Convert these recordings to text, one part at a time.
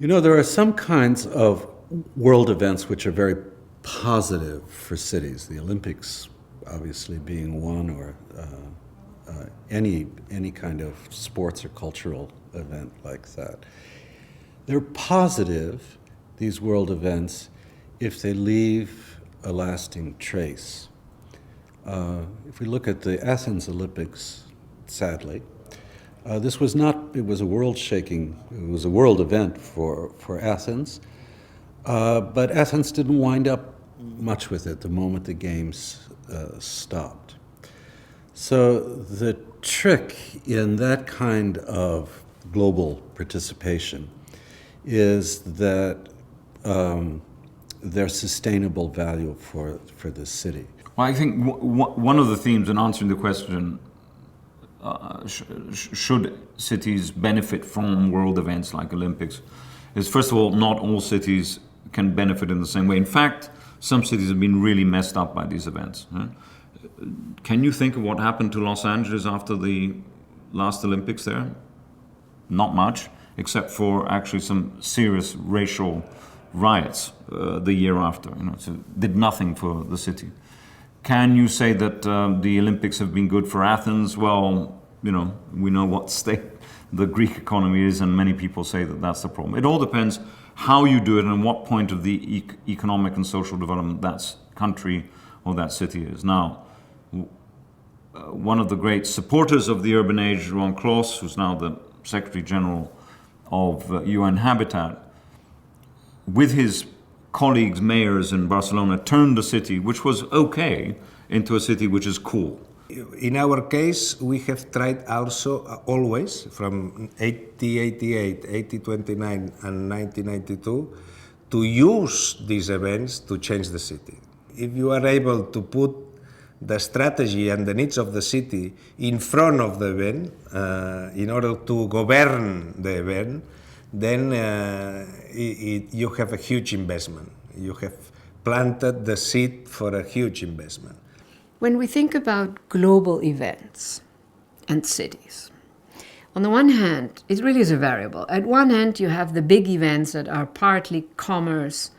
You know, there are some kinds of world events which are very positive for cities. The Olympics, obviously, being one, or any kind of sports or cultural event like that. They're positive, these world events, if they leave a lasting trace. If we look at the Athens Olympics, sadly, this was not, it was a world event for Athens, but Athens didn't wind up much with it the moment the games stopped. So the trick in that kind of global participation is that there's sustainable value for the city. Well, I think one of the themes in answering the question, should cities benefit from world events like Olympics, is first of all, not all cities can benefit in the same way. In fact, some cities have been really messed up by these events. Can you think of what happened to Los Angeles after the last Olympics there? Not much, except for actually some serious racial riots the year after. So it did nothing for the city. Can you say that the Olympics have been good for Athens? Well, we know what state the Greek economy is, and many people say that that's the problem. It all depends how you do it and what point of the economic and social development that country or that city is. Now, one of the great supporters of the urban age, Ron Klaus, who's now the Secretary General of UN Habitat, with his colleagues, mayors in Barcelona, turned the city, which was okay, into a city which is cool. In our case, we have tried also always, from 1888, 1829 and 1992, to use these events to change the city. If you are able to put the strategy and the needs of the city in front of the event, in order to govern the event, then you have a huge investment. You have planted the seed for a huge investment. When we think about global events and cities, on the one hand, it really is a variable. At one hand, you have the big events that are partly commerce,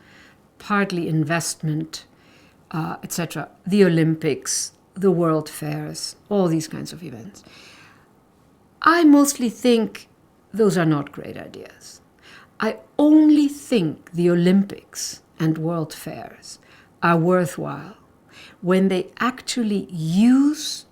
partly investment, etc. The Olympics, the World Fairs, all these kinds of events. I mostly think those are not great ideas. I only think the Olympics and World Fairs are worthwhile when they actually use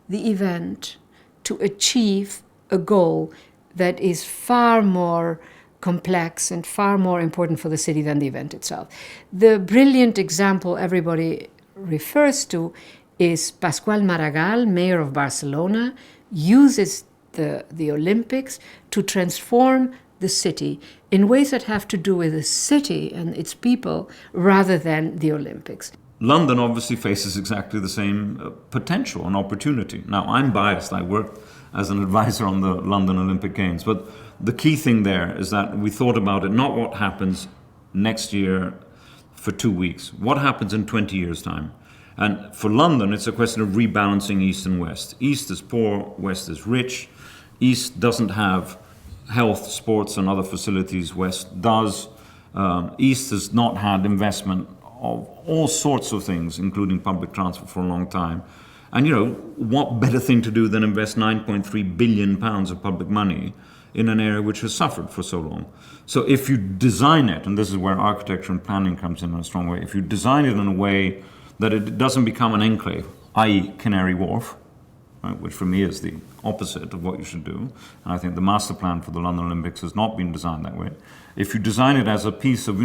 the event to achieve a goal that is far more complex and far more important for the city than the event itself. The brilliant example everybody refers to is Pasqual Maragall, mayor of Barcelona, uses the Olympics to transform the city in ways that have to do with the city and its people rather than the Olympics. London obviously faces exactly the same potential and opportunity. Now, I'm biased. I worked as an advisor on the London Olympic Games. But the key thing there is that we thought about it, not what happens next year for 2 weeks, what happens in 20 years' time. And for London, it's a question of rebalancing East and West. East is poor, West is rich. East doesn't have health, sports, and other facilities. West does. East has not had investment of all sorts of things, including public transport, for a long time. And what better thing to do than invest £9.3 billion of public money in an area which has suffered for so long? So if you design it, and this is where architecture and planning comes in a strong way, if you design it in a way that it doesn't become an enclave, i.e. Canary Wharf, right, which for me is the opposite of what you should do, and I think the master plan for the London Olympics has not been designed that way. If you design it as a piece of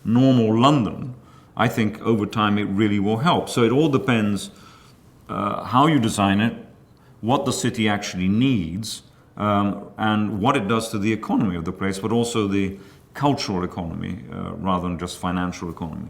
normal London, I think over time it really will help. So it all depends how you design it, what the city actually needs, and what it does to the economy of the place, but also the cultural economy rather than just financial economy.